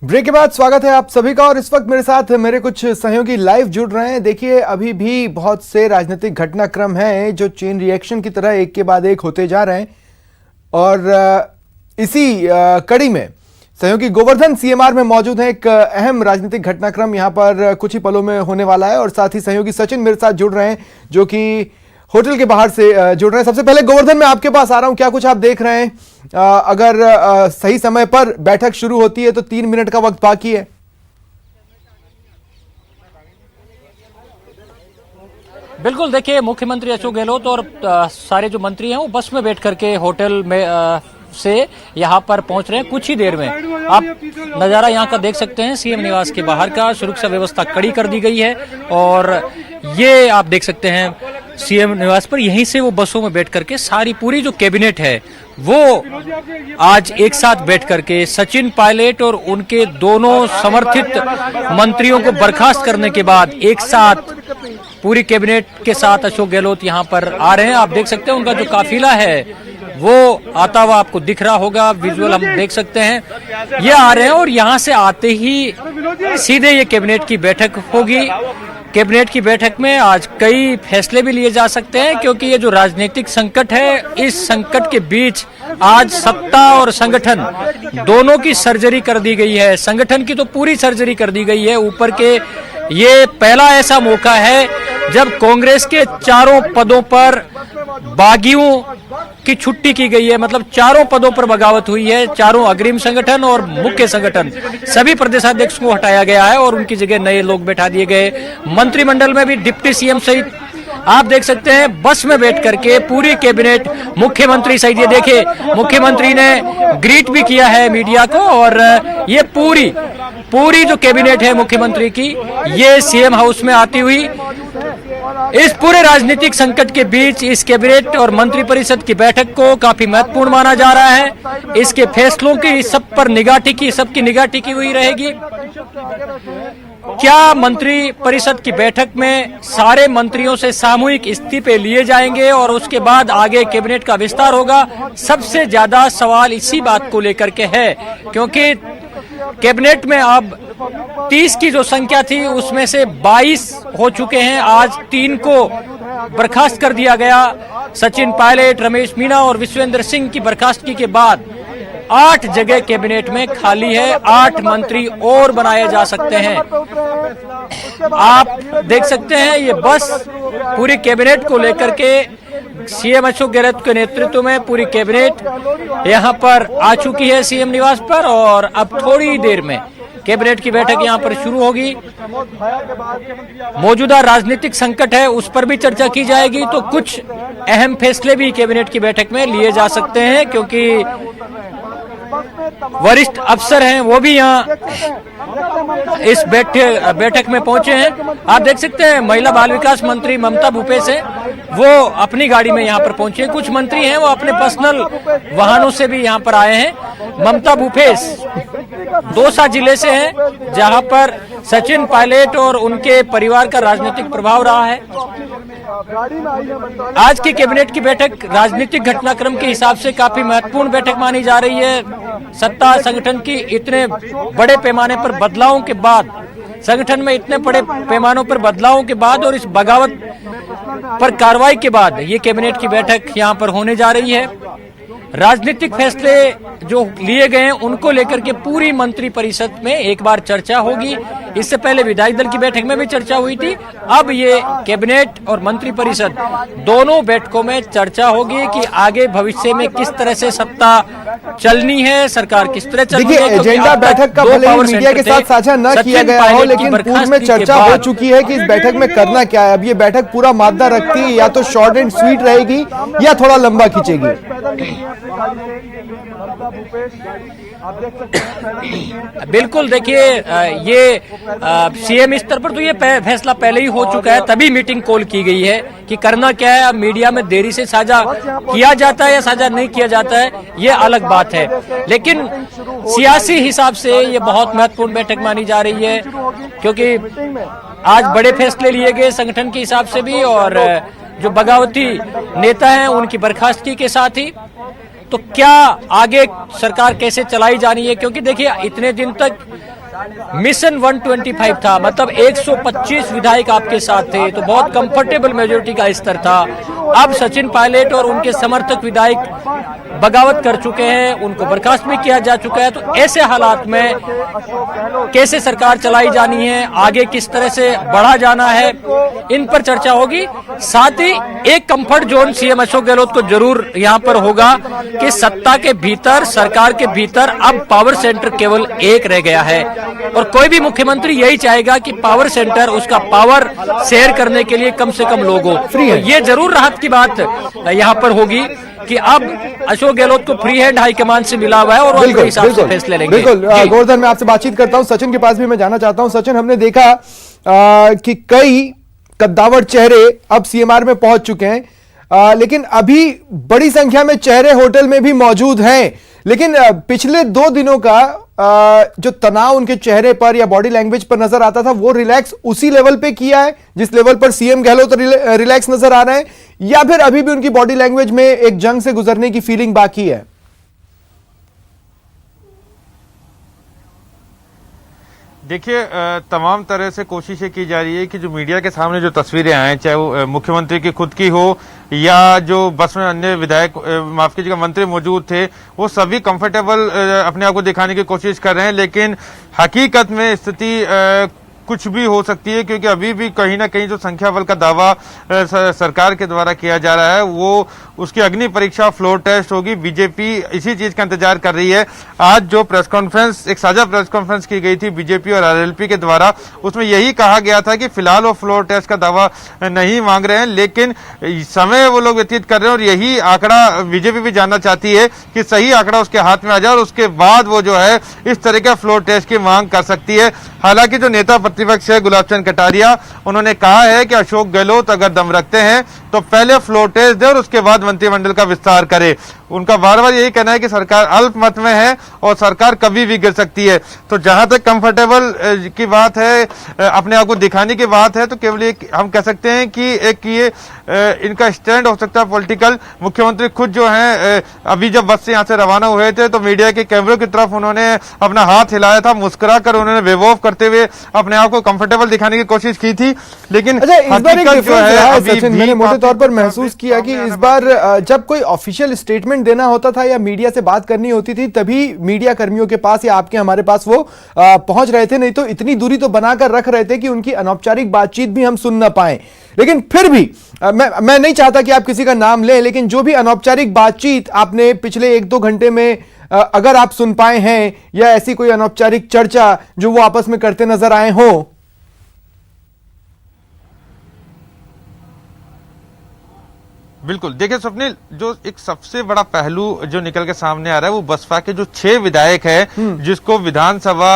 Break के बाद स्वागत है आप सभी का। और इस वक्त मेरे साथ मेरे कुछ सहयोगी लाइव जुड़ रहे हैं। देखिए, अभी भी बहुत से राजनीतिक घटनाक्रम हैं जो चेन रिएक्शन की तरह एक के बाद एक होते जा रहे हैं। और इसी कड़ी में सहयोगी गोवर्धन सीएमआर में मौजूद हैं। एक अहम राजनीतिक घटनाक्रम यहां पर कुछ ही पलों में होने वाला है। और साथ ही सहयोगी सचिन मेरे साथ जुड़ रहे हैं जो कि होटल के बाहर से जुड़ रहे हैं। सबसे पहले गोवर्धन, मैं आपके पास आ रहा हूं, क्या कुछ आप देख रहे हैं? अगर सही समय पर बैठक शुरू होती है तो 3 मिनट का वक्त बाकी है। बिल्कुल, देखिए, मुख्यमंत्री अशोक गहलोत और सारे जो मंत्री हैं वो बस में बैठ करके होटल में से यहाँ पर पहुंच रहे हैं। कुछ ही देर में आप नजारा यहाँ का देख सकते हैं। सीएम निवास के बाहर का सुरक्षा व्यवस्था कड़ी कर दी गई है और ये आप देख सकते हैं सीएम निवास पर। यहीं से वो बसों में बैठ करके सारी पूरी जो कैबिनेट है वो आज एक साथ बैठ करके सचिन पायलट और उनके दोनों समर्थित मंत्रियों को बर्खास्त करने के बाद एक साथ पूरी कैबिनेट के साथ अशोक गहलोत यहाँ पर आ रहे हैं। आप देख सकते हैं उनका जो काफिला है वो आता हुआ आपको दिख रहा होगा, विजुअल हम देख सकते हैं। ये आ रहे हैं और यहाँ से आते ही सीधे ये कैबिनेट की बैठक होगी। कैबिनेट की बैठक में आज कई फैसले भी लिए जा सकते हैं क्योंकि ये जो राजनीतिक संकट है, इस संकट के बीच आज सत्ता और संगठन दोनों की सर्जरी कर दी गई है। संगठन की तो पूरी सर्जरी कर दी गई है ऊपर के। ये पहला ऐसा मौका है जब कांग्रेस के चारों पदों पर बागियों की छुट्टी की गई है। मतलब चारों पदों पर बगावत हुई है। चारों अग्रिम संगठन और मुख्य संगठन सभी प्रदेशाध्यक्ष को हटाया गया है और उनकी जगह नए लोग बैठा दिए गए। मंत्रिमंडल में भी डिप्टी सीएम सहित आप देख सकते हैं बस में बैठ करके पूरी कैबिनेट, मुख्यमंत्री सहित, ये देखिए मुख्यमंत्री ने ग्रीट भी किया है मीडिया को। और ये पूरी जो कैबिनेट है मुख्यमंत्री की, ये सीएम हाउस में आती हुई इस पूरे राजनीतिक संकट के बीच इस कैबिनेट और मंत्रिपरिषद की बैठक को काफी महत्वपूर्ण माना जा रहा है। इसके फैसलों की सबकी निगाह टिकी हुई रहेगी। क्या मंत्री परिषद की बैठक में सारे मंत्रियों से सामूहिक इस्तीफे लिए जाएंगे और उसके बाद आगे कैबिनेट का विस्तार होगा? सबसे ज्यादा सवाल इसी बात को लेकर के है क्योंकि कैबिनेट में अब 30 की जो संख्या थी उसमें से 22 हो चुके हैं। आज 3 को बर्खास्त कर दिया गया। सचिन पायलट, रमेश मीणा और विश्वेंद्र सिंह की बर्खास्तगी के बाद 8 जगह कैबिनेट में खाली है। 8 मंत्री और बनाए जा सकते हैं। आप देख सकते हैं ये बस पूरी कैबिनेट को लेकर के सीएम अशोक गहलोत के नेतृत्व में पूरी कैबिनेट यहाँ पर आ चुकी है सीएम निवास पर। और अब थोड़ी देर में कैबिनेट की बैठक यहाँ पर शुरू होगी। मौजूदा राजनीतिक संकट है उस पर भी चर्चा की जाएगी। तो कुछ अहम फैसले भी कैबिनेट की बैठक में लिए जा सकते हैं क्योंकि वरिष्ठ अफसर हैं वो भी यहाँ इस बैठक में पहुंचे हैं। आप देख सकते हैं महिला बाल विकास मंत्री ममता भूपेश है, वो अपनी गाड़ी में यहाँ पर पहुंचे। कुछ मंत्री हैं वो अपने पर्सनल वाहनों से भी यहाँ पर आए हैं। ममता भूपेश दौसा जिले से हैं जहां पर सचिन पायलट और उनके परिवार का राजनीतिक प्रभाव रहा है। आज की कैबिनेट की बैठक राजनीतिक घटनाक्रम के हिसाब से काफी महत्वपूर्ण बैठक मानी जा रही है। सत्ता संगठन की इतने बड़े पैमाने पर बदलावों के बाद, संगठन में इतने बड़े पैमानों पर बदलावों के बाद और इस बगावत पर कार्रवाई के बाद ये कैबिनेट की बैठक यहाँ पर होने जा रही है। राजनीतिक फैसले जो लिए गए हैं उनको लेकर के पूरी मंत्री परिषद में एक बार चर्चा होगी। इससे पहले विधायक दल की बैठक में भी चर्चा हुई थी। अब ये कैबिनेट और मंत्री परिषद दोनों बैठकों में चर्चा होगी कि आगे भविष्य में किस तरह से सत्ता चलनी है, सरकार किस तरह चलनी है। एजेंडा बैठक का भले ही मीडिया के साथ साझा न किया गया हो, लेकिन पूर्व में चर्चा हो चुकी है कि इस बैठक में करना क्या है। अब ये बैठक पूरा मादा रखती है, या तो शॉर्ट एंड स्वीट रहेगी या थोड़ा लंबा खींचेगी। बिल्कुल, देखिए ये सीएम स्तर पर तो ये फैसला पहले ही हो चुका है, तभी मीटिंग कॉल की गई है कि करना क्या है। अब मीडिया में देरी से साझा किया जाता है या साझा नहीं किया जाता है ये अलग बात है, लेकिन सियासी हिसाब से ये बहुत महत्वपूर्ण बैठक मानी जा रही है क्योंकि आज बड़े फैसले लिए गए संगठन के हिसाब से भी और जो बगावती नेता हैं उनकी बर्खास्तगी के साथ ही। तो क्या आगे सरकार कैसे चलाई जानी है, क्योंकि देखिए इतने दिन तक मिशन 125 था, मतलब 125 विधायक आपके साथ थे, तो बहुत कंफर्टेबल मेजोरिटी का स्तर था। अब सचिन पायलट और उनके समर्थक विधायक बगावत कर चुके हैं, उनको बर्खास्त भी किया जा चुका है। तो ऐसे हालात में कैसे सरकार चलाई जानी है, आगे किस तरह से बढ़ा जाना है, इन पर चर्चा होगी। साथ ही एक comfort zone CM Ashok Gehlot को जरूर यहां पर होगा कि सत्ता के भीतर, सरकार के भीतर अब पावर सेंटर केवल एक रह गया है, और कोई भी मुख्यमंत्री यही चाहेगा कि पावर सेंटर, उसका पावर शेयर करने के लिए कम से कम लोग हो। तो ये जरूर राहत की बात यहां पर होगी कि अब अशोक गहलोत को फ्री हैंड हाईकमान से मिला हुआ है और वो अपने हिसाब से फैसले लेंगे। बिल्कुल गोवर्धन, मैं आपसे बातचीत करता हूं, सचिन के पास भी मैं जाना चाहता हूं। सचिन, हमने देखा कि कई कद्दावर चेहरे अब सीएमआर में पहुंच चुके हैं, लेकिन अभी बड़ी संख्या में चेहरे होटल में भी मौजूद हैं। लेकिन पिछले 2 दिनों का जो तनाव उनके चेहरे पर या बॉडी लैंग्वेज पर नजर आता था, वो रिलैक्स उसी लेवल पे किया है जिस लेवल पर सीएम गहलोत रिलैक्स नजर आ रहे हैं, या फिर अभी भी उनकी बॉडी लैंग्वेज में एक जंग से गुजरने की फीलिंग बाकी है? देखिए, तमाम तरह से कोशिशें की जा रही है कि जो मीडिया के सामने जो तस्वीरें आए, चाहे वो मुख्यमंत्री की खुद की हो या जो बस में अन्य विधायक, माफ कीजिएगा, मंत्री मौजूद थे, वो सभी कंफर्टेबल अपने आप को दिखाने की कोशिश कर रहे हैं। लेकिन हकीकत में स्थिति कुछ भी हो सकती है, क्योंकि अभी भी कहीं ना कहीं जो संख्या बल का दावा सरकार के द्वारा किया जा रहा है, वो उसकी अग्नि परीक्षा, फ्लोर टेस्ट होगी। बीजेपी इसी चीज का इंतजार कर रही है। आज जो प्रेस कॉन्फ्रेंस, एक साझा प्रेस कॉन्फ्रेंस की गई थी बीजेपी और आरएलपी के द्वारा, उसमें यही कहा गया था कि फिलहाल वो फ्लोर टेस्ट का दावा नहीं मांग रहे हैं, लेकिन समय वो लोग व्यतीत कर रहे हैं और यही आंकड़ा बीजेपी भी जानना चाहती है कि सही आंकड़ा उसके हाथ में आ जाए और उसके बाद वो जो है इस तरह का फ्लोर टेस्ट की मांग कर सकती है। हालांकि जो नेता प्रतिपक्ष है गुलाब चंद कटारिया, उन्होंने कहा है कि अशोक गहलोत अगर दम रखते हैं तो पहले फ्लोर टेस्ट दे और उसके बाद मंत्रिमंडल का विस्तार करे। उनका बार बार यही कहना है कि सरकार अल्पमत में है और सरकार कभी भी गिर सकती है। तो जहां तक कंफर्टेबल की बात है, अपने आप को दिखाने की बात है, तो केवल एक हम कह सकते हैं कि एक ये इनका स्टैंड हो सकता है पॉलिटिकल। मुख्यमंत्री खुद जो है अभी जब बस से यहाँ से रवाना हुए थे तो मीडिया के कैमरों की तरफ उन्होंने अपना हाथ हिलाया था, मुस्कुरा कर उन्होंने वेव ऑफ करते हुए अपने आप को कंफर्टेबल दिखाने की कोशिश की थी। लेकिन इस बार एक डिफरेंस है, मैंने मोटे तौर पर महसूस किया कि इस बार जब कोई ऑफिशियल स्टेटमेंट देना होता था या मीडिया से बात करनी होती थी, तभी मीडिया कर्मियों के पास या आपके हमारे पास वो पहुंच रहे थे, नहीं तो इतनी दूरी तो बनाकर रख रहे थे कि उनकी अनौपचारिक बातचीत भी हम सुन ना पाए। लेकिन फिर भी मैं नहीं चाहता कि आप किसी का नाम लें, लेकिन जो भी अनौपचारिक बातचीत आपने पिछले 1-2 घंटे में अगर आप सुन पाए हैं, या ऐसी कोई अनौपचारिक चर्चा जो वो आपस में करते नजर आए हो। बिल्कुल, देखिए स्वप्निल, जो एक सबसे बड़ा पहलू जो निकल के सामने आ रहा है वो बसपा के जो 6 विधायक हैं जिसको विधानसभा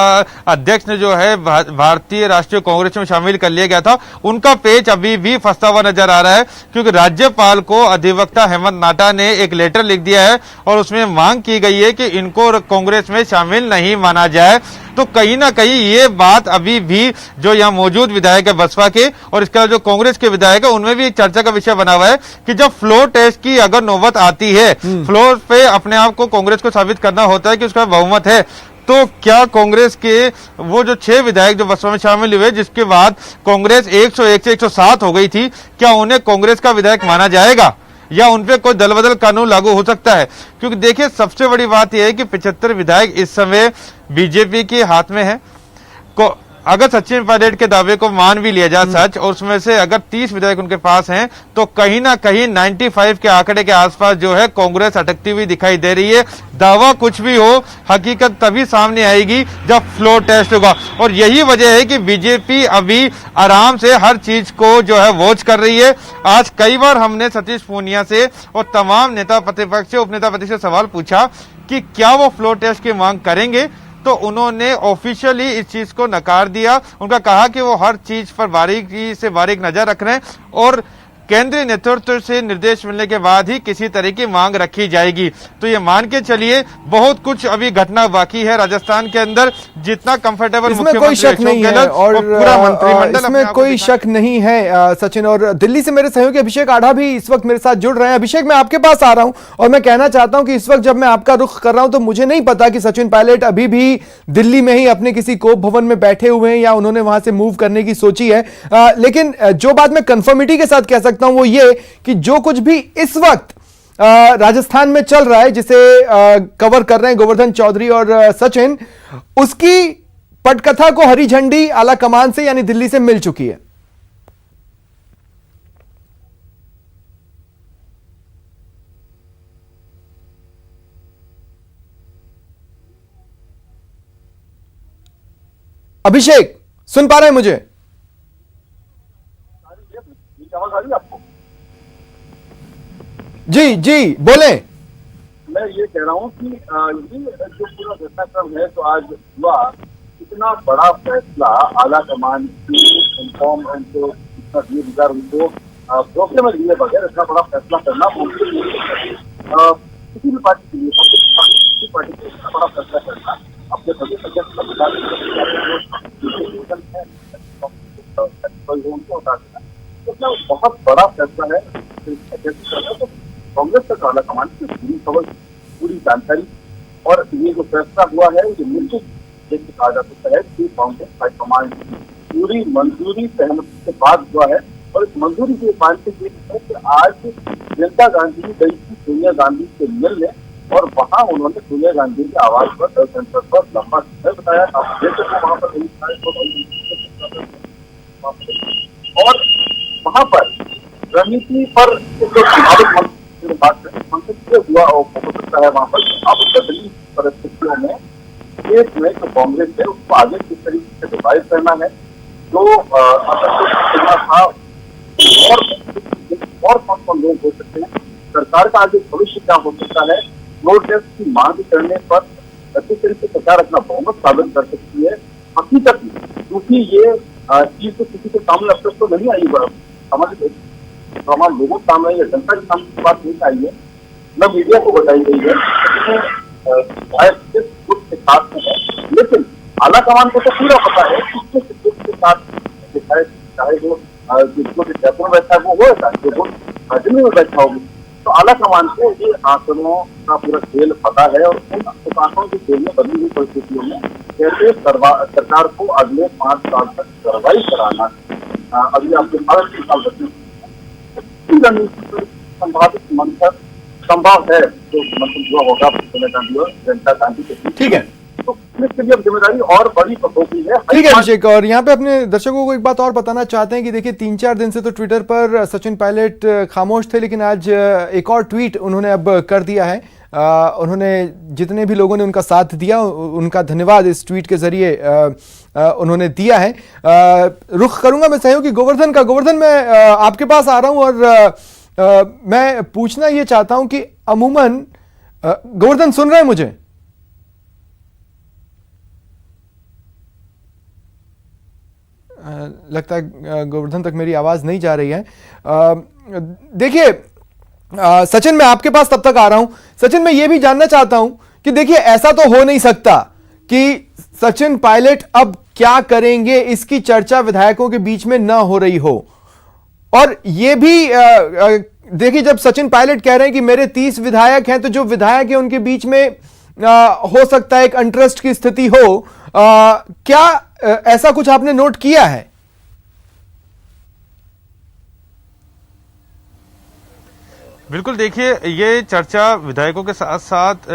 अध्यक्ष ने जो है भारतीय राष्ट्रीय कांग्रेस में शामिल कर लिया गया था, उनका पेच अभी भी फंसा हुआ नजर आ रहा है। क्योंकि राज्यपाल को अधिवक्ता हेमंत नाटा ने एक लेटर लिख दिया है और उसमें मांग की गई है कि इनको कांग्रेस में शामिल नहीं माना जाए। तो कहीं ना कहीं ये बात अभी भी जो यहाँ मौजूद विधायक है बसपा के और इसके अलावा जो कांग्रेस के विधायक है उनमें भी एक चर्चा का विषय बना हुआ है कि जब फ्लोर टेस्ट की अगर नौबत आती है, फ्लोर पे अपने आप को कांग्रेस को साबित करना होता है कि उसका बहुमत है, तो क्या कांग्रेस के वो जो 6 विधायक जो बसपा में शामिल हुए, जिसके बाद कांग्रेस 101 से 107 हो गई थी, क्या उन्हें कांग्रेस का विधायक माना जाएगा या उनपे कोई दल बदल कानून लागू हो सकता है? क्योंकि देखिए सबसे बड़ी बात यह है कि 75 विधायक इस समय बीजेपी के हाथ में है। अगर सचिन पायलट के दावे को मान भी लिया जाए सच, और उसमें से अगर 30 विधायक उनके पास हैं, तो कहीं ना कहीं 95 के आंकड़े के आसपास जो है कांग्रेस अटकती हुई दिखाई दे रही है। दावा कुछ भी हो, हकीकत तभी सामने आएगी जब फ्लोर टेस्ट होगा। और यही वजह है कि बीजेपी अभी आराम से हर चीज को जो है वॉच कर रही है। आज कई बार हमने सतीश पूनिया से और तमाम नेता प्रतिपक्ष से, उपनेता प्रतिपक्ष से सवाल पूछा कि क्या वो फ्लोर टेस्ट की मांग करेंगे, तो उन्होंने ऑफिशियली इस चीज को नकार दिया। उनका कहा कि वो हर चीज पर बारीकी से बारीक नजर रख रहे हैं और केंद्रीय नेतृत्व से निर्देश मिलने के बाद ही किसी तरह की मांग रखी जाएगी। तो ये मान के चलिए बहुत कुछ अभी घटना बाकी है राजस्थान के अंदर। जितना कंफर्टेबल इसमें कोई शक नहीं है और पूरा मंत्रिमंडल इसमें कोई शक नहीं है सचिन। और दिल्ली से मेरे सहयोगी अभिषेक आढ़ा भी इस वक्त मेरे साथ जुड़ रहे हैं। अभिषेक, मैं आपके पास आ रहा हूं और मैं कहना चाहता हूं कि इस वक्त जब मैं आपका रुख कर रहा हूं तो मुझे नहीं पता कि सचिन पायलट अभी भी दिल्ली में ही अपने किसी कोप भवन में बैठे हुए हैं या उन्होंने वहां से मूव करने की सोची है। लेकिन जो बात मैं कंफर्मिटी के साथ कह सकता हूं वो ये कि जो कुछ भी इस वक्त राजस्थान में चल रहा है, जिसे कवर कर रहे हैं गोवर्धन चौधरी और सचिन, उसकी पटकथा को हरी झंडी आला कमान से यानी दिल्ली से मिल चुकी है। अभिषेक, सुन पा रहे हैं मुझे? आपको जी जी बोले। मैं ये कह रहा हूँ कि ये जो पूरा घटनाक्रम है तो आज हुआ, इतना बड़ा फैसला आला कमान की इन्फॉर्म उनको इतना 20,000 उनको भरोसे में लिए बगैर इतना बड़ा फैसला करना मुमकिन नहीं है किसी भी पार्टी के लिए। किसी पार्टी को इतना बड़ा फैसला करना अपने सभी सदस्य उनको हटा देना तो बहुत बड़ा फैसला है। तो कांग्रेस तक आला कमान की पूरी खबर, पूरी जानकारी और ये जो फैसला हुआ है ये निश्चित जैसे कहा जा सकता है कि कांग्रेस हाईकमान की पूरी मंजूरी सहमति के बाद हुआ है। और इस मंजूरी के बाद से ये है कि आज प्रियंका गांधी गई थी सोनिया गांधी से मिलने और वहां उन्होंने सोनिया गांधी की आवाज पर हेल्थ सेंटर पर लंबा समय बताया। आप देख सकते वहां पर और वहां पर रणनीति पर बात हुआ और हो सकता है वहां पर अब बदली परिस्थितियों में देश में जो कांग्रेस है उसको आगे किस तरीके से डिवाइड करना है, जो करना था और कौन कौन लोग हो सकते हैं, सरकार का आगे भविष्य क्या हो सकता है, फ्लोर टेस्ट की मांग करने पर किस तरीके से सरकार अपना बहुमत साबित कर सकती है। हकीकत में क्योंकि ये चीज तो किसी के सामने अब तक तो नहीं आई, हमारे तमाम लोगों के सामने या जनता के सामने बात नहीं आई है, न मीडिया को बताई गई है के साथ में है। लेकिन आला कमान को तो पूरा पता है कि के साथ चाहे जो जयपुर में बैठा है वो होता है, जो दिल्ली में बैठा होगी, तो आला कमान को ये आंकड़ों का पूरा खेल पता है और उन आंकड़ों के खेल में बदली हुई परिस्थितियों में कैसे सरकार को अगले 5 साल तक कार्रवाई कराना, अगले आपके 5 साल तक संभावित मंथन संभव है जो मंथन हुआ होगा सोनिया गांधी और प्रियंका गांधी के बीच। ठीक है, तो इसके लिए जिम्मेदारी और बड़ी होगी है। ठीक है अभिषेक, और यहाँ पे अपने दर्शकों को एक बात और बताना चाहते हैं कि देखिए 3-4 दिन से तो ट्विटर पर सचिन पायलट खामोश थे, लेकिन आज एक और ट्वीट उन्होंने अब कर दिया है। उन्होंने जितने भी लोगों ने उनका साथ दिया उनका धन्यवाद इस ट्वीट के जरिए उन्होंने दिया है। रुख करूंगा मैं सहयोगी गोवर्धन का। गोवर्धन, मैं आपके पास आ रहा हूं और मैं पूछना ये चाहता हूं कि अमूमन गोवर्धन सुन रहे हैं मुझे? लगता है गोवर्धन तक मेरी आवाज नहीं जा रही है। देखिए सचिन, मैं आपके पास तब तक आ रहा हूं। सचिन, मैं ये भी जानना चाहता हूं कि देखिए ऐसा तो हो नहीं सकता कि सचिन पायलट अब क्या करेंगे इसकी चर्चा विधायकों के बीच में ना हो रही हो। और ये भी देखिए जब सचिन पायलट कह रहे हैं कि मेरे 30 विधायक हैं, तो जो विधायक है उनके बीच में हो सकता है एक अंट्रस्ट की स्थिति हो। क्या ऐसा कुछ आपने नोट किया है? बिल्कुल, देखिए ये चर्चा विधायकों के साथ साथ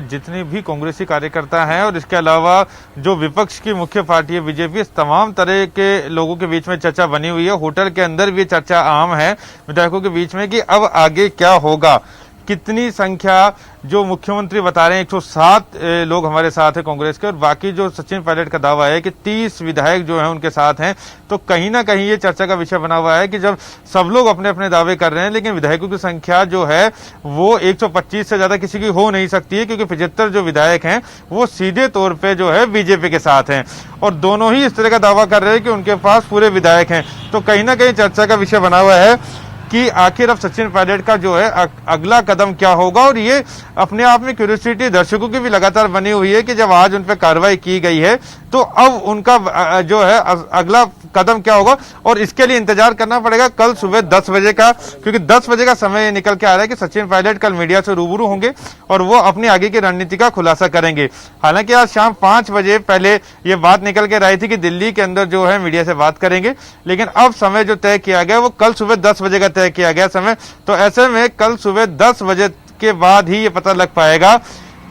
जितने भी कांग्रेसी कार्यकर्ता हैं और इसके अलावा जो विपक्ष की मुख्य पार्टी है बीजेपी, इस तमाम तरह के लोगों के बीच में चर्चा बनी हुई है। होटल के अंदर भी चर्चा आम है विधायकों के बीच में कि अब आगे क्या होगा, कितनी संख्या जो मुख्यमंत्री बता रहे हैं 107 लोग हमारे साथ हैं कांग्रेस के, और बाकी जो सचिन पायलट का दावा है कि 30 विधायक जो हैं उनके साथ हैं। तो कहीं ना कहीं ये चर्चा का विषय बना हुआ है कि जब सब लोग अपने अपने दावे कर रहे हैं, लेकिन विधायकों की संख्या जो है वो 125 से ज्यादा किसी की हो नहीं सकती है, क्योंकि 75 जो विधायक हैं वो सीधे तौर पर जो है बीजेपी के साथ हैं और दोनों ही इस तरह का दावा कर रहे हैं कि उनके पास पूरे विधायक हैं। तो कहीं ना कहीं चर्चा का विषय बना हुआ है कि आखिर अब सचिन पायलट का जो है अगला कदम क्या होगा। और ये अपने आप में क्यूरियोसिटी दर्शकों की भी लगातार बनी हुई है कि जब आज उन पर कार्रवाई की गई है तो अब उनका जो है अगला कदम क्या होगा। और इसके लिए इंतजार करना पड़ेगा कल सुबह 10 बजे का, क्योंकि 10 बजे का समय निकल के आ रहा है कि सचिन पायलट कल मीडिया से रूबरू होंगे और वो अपनी आगे की रणनीति का खुलासा करेंगे। हालांकि आज शाम 5 बजे पहले ये बात निकल के रही थी कि दिल्ली के अंदर जो है मीडिया से बात करेंगे, लेकिन अब समय जो तय किया गया वो कल सुबह 10 बजे का तय किया गया समय। तो ऐसे में कल सुबह 10 बजे के बाद ही ये पता लग पाएगा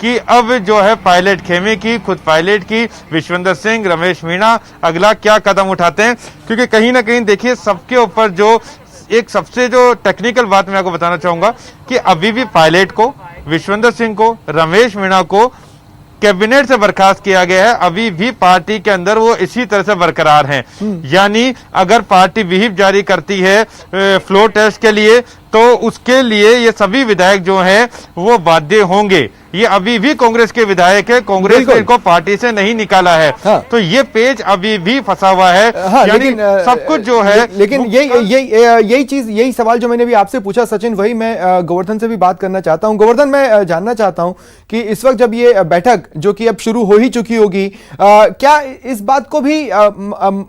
कि अब जो है पायलट खेमे की, खुद पायलट की, विश्वेंद्र सिंह, रमेश मीणा अगला क्या कदम उठाते हैं। क्योंकि कहीं ना कहीं देखिए सबके ऊपर जो एक सबसे जो टेक्निकल बात मैं आपको बताना चाहूंगा कि अभी भी पायलट को, विश्वेंद्र सिंह को, रमेश मीणा को कैबिनेट से बर्खास्त किया गया है। अभी भी पार्टी के अंदर वो इसी तरह से बरकरार हैं। यानी अगर पार्टी व्हिप जारी करती है फ्लोर टेस्ट के लिए तो उसके लिए ये सभी विधायक जो हैं वो बाध्य होंगे। ये अभी भी कांग्रेस के विधायक है, कांग्रेस ने इनको पार्टी से नहीं निकाला है। हाँ। तो ये पेज अभी भी फंसा हुआ है। हाँ, यानी सब कुछ जो है लेकिन यही चीज, यही सवाल जो मैंने भी आपसे पूछा सचिन, वही मैं गोवर्धन से भी बात करना चाहता हूं। गोवर्धन, मैं जानना चाहता हूं कि इस वक्त जब ये बैठक जो कि अब शुरू हो ही चुकी होगी, क्या इस बात को भी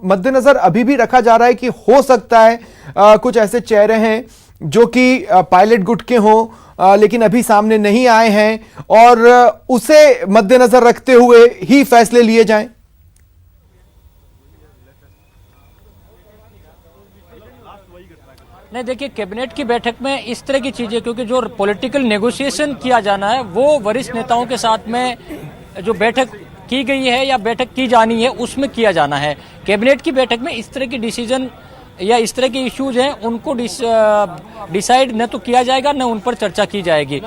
मद्देनजर अभी भी रखा जा रहा है कि हो सकता है कुछ ऐसे चेहरे हैं जो कि पायलट गुट के हों लेकिन अभी सामने नहीं आए हैं और उसे मद्देनजर रखते हुए ही फैसले लिए जाएं? नहीं, देखिए कैबिनेट की बैठक में इस तरह की चीजें, क्योंकि जो पॉलिटिकल नेगोशिएशन किया जाना है वो वरिष्ठ नेताओं के साथ में जो बैठक की गई है या बैठक की जानी है उसमें किया जाना है। कैबिनेट की बैठक में इस तरह की डिसीजन या इस तरह के इश्यूज हैं उनको डिसाइड न तो किया जाएगा न उन पर चर्चा की जाएगी।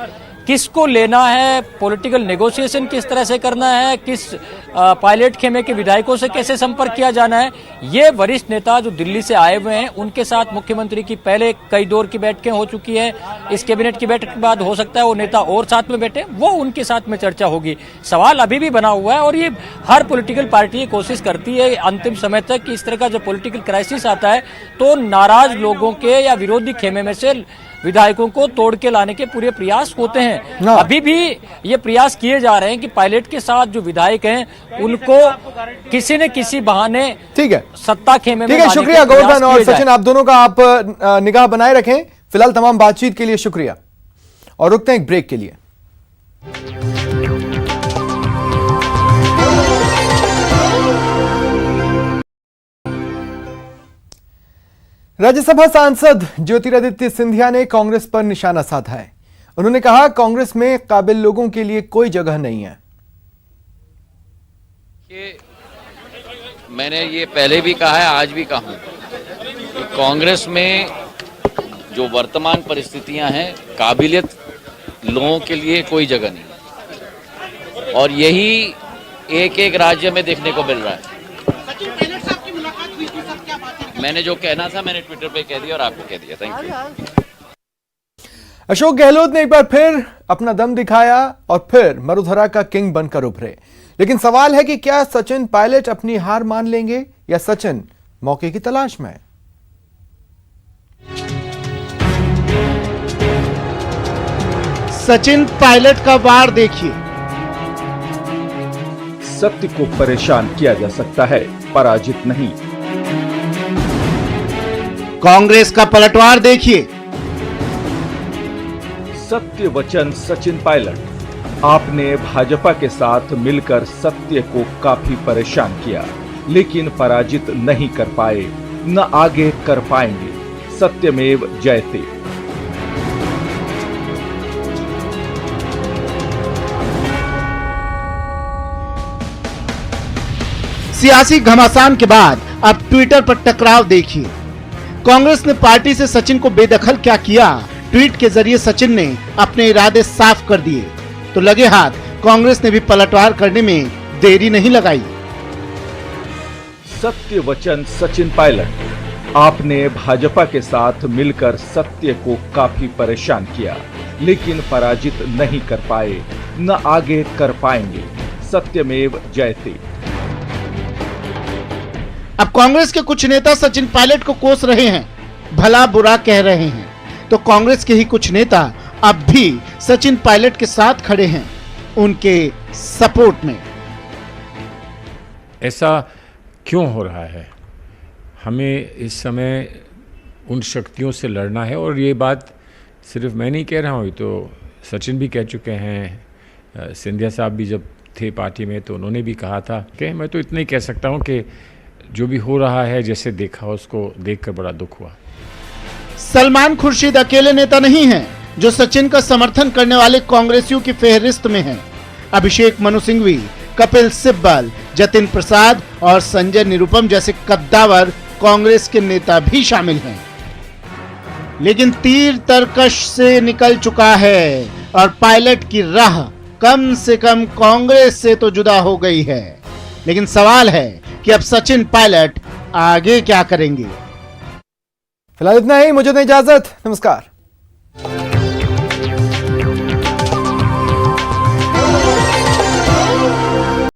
किसको लेना है, पॉलिटिकल नेगोशिएशन किस तरह से करना है, किस पायलट खेमे के विधायकों से कैसे संपर्क किया जाना है, ये वरिष्ठ नेता जो दिल्ली से आए हुए हैं उनके साथ मुख्यमंत्री की पहले कई दौर की बैठकें हो चुकी है। इस कैबिनेट की बैठक के बाद हो सकता है वो नेता और साथ में बैठे, वो उनके साथ में चर्चा होगी। सवाल अभी भी बना हुआ है और ये हर पॉलिटिकल पार्टी कोशिश करती है अंतिम समय तक कि इस तरह का जब पॉलिटिकल क्राइसिस आता है तो नाराज लोगों के या विरोधी खेमे में से विधायकों को तोड़ के लाने के पूरे प्रयास होते हैं। अभी भी ये प्रयास किए जा रहे हैं कि पायलट के साथ जो विधायक हैं उनको किसी न किसी बहाने ठीक है सत्ता खेमे में। ठीक है, शुक्रिया गोवर्धन और सचिन, आप दोनों का आप निगाह बनाए रखें। फिलहाल तमाम बातचीत के लिए शुक्रिया और रुकते हैं एक ब्रेक के लिए। राज्यसभा सांसद ज्योतिरादित्य सिंधिया ने कांग्रेस पर निशाना साधा है। उन्होंने कहा कांग्रेस में काबिल लोगों के लिए कोई जगह नहीं है। मैंने ये पहले भी कहा है, आज भी कहूं कि कांग्रेस में जो वर्तमान परिस्थितियां हैं, काबिलियत लोगों के लिए कोई जगह नहीं और यही एक एक राज्य में देखने को मिल रहा है। मैंने जो कहना था मैंने ट्विटर पे कह दिया और आपको कह दिया। Thank you. अशोक गहलोत ने एक बार फिर अपना दम दिखाया और फिर मरुधरा का किंग बनकर उभरे। लेकिन सवाल है कि क्या सचिन पायलट अपनी हार मान लेंगे या सचिन मौके की तलाश में है? सचिन पायलट का वार देखिए। सत्य को परेशान किया जा सकता है, पराजित नहीं। कांग्रेस का पलटवार देखिए। सत्य वचन सचिन पायलट। आपने भाजपा के साथ मिलकर सत्य को काफी परेशान किया, लेकिन पराजित नहीं कर पाए, न आगे कर पाएंगे। सत्यमेव जयते। सियासी घमासान के बाद अब ट्विटर पर टकराव देखिए। कांग्रेस ने पार्टी से सचिन को बेदखल क्या किया, ट्वीट के जरिए सचिन ने अपने इरादे साफ कर दिए तो लगे हाथ कांग्रेस ने भी पलटवार करने में देरी नहीं लगाई। सत्य वचन सचिन पायलट। आपने भाजपा के साथ मिलकर सत्य को काफी परेशान किया, लेकिन पराजित नहीं कर पाए, न आगे कर पाएंगे। सत्यमेव जयते। अब कांग्रेस के कुछ नेता सचिन पायलट को कोस रहे हैं, भला बुरा कह रहे हैं। तो कांग्रेस के ही कुछ नेता अब भी सचिन पायलट के साथ खड़े हैं, उनके सपोर्ट में। ऐसा क्यों हो रहा है? हमें इस समय उन शक्तियों से लड़ना है, और ये बात सिर्फ मैं नहीं कह रहा हूँ, तो सचिन भी कह चुके हैं, सिंधिया साहब भी जब थे पार्टी में तो उन्होंने भी कहा था कि मैं तो इतना ही कह सकता हूँ कि जो भी हो रहा है, जैसे देखा उसको देखकर बड़ा दुख हुआ। सलमान खुर्शीद अकेले नेता नहीं हैं जो सचिन का समर्थन करने वाले कांग्रेसियों की फेहरिस्त में हैं। अभिषेक मनु सिंघवी, कपिल सिब्बल, जतिन प्रसाद और संजय निरुपम जैसे कद्दावर कांग्रेस के नेता भी शामिल हैं। लेकिन तीर तरकश से निकल चुका है और पायलट की राह कम से कम कांग्रेस से तो जुदा हो गई है। लेकिन सवाल है कि अब सचिन पायलट आगे क्या करेंगे। फिलहाल इतना ही, मुझे दें इजाजत, नमस्कार।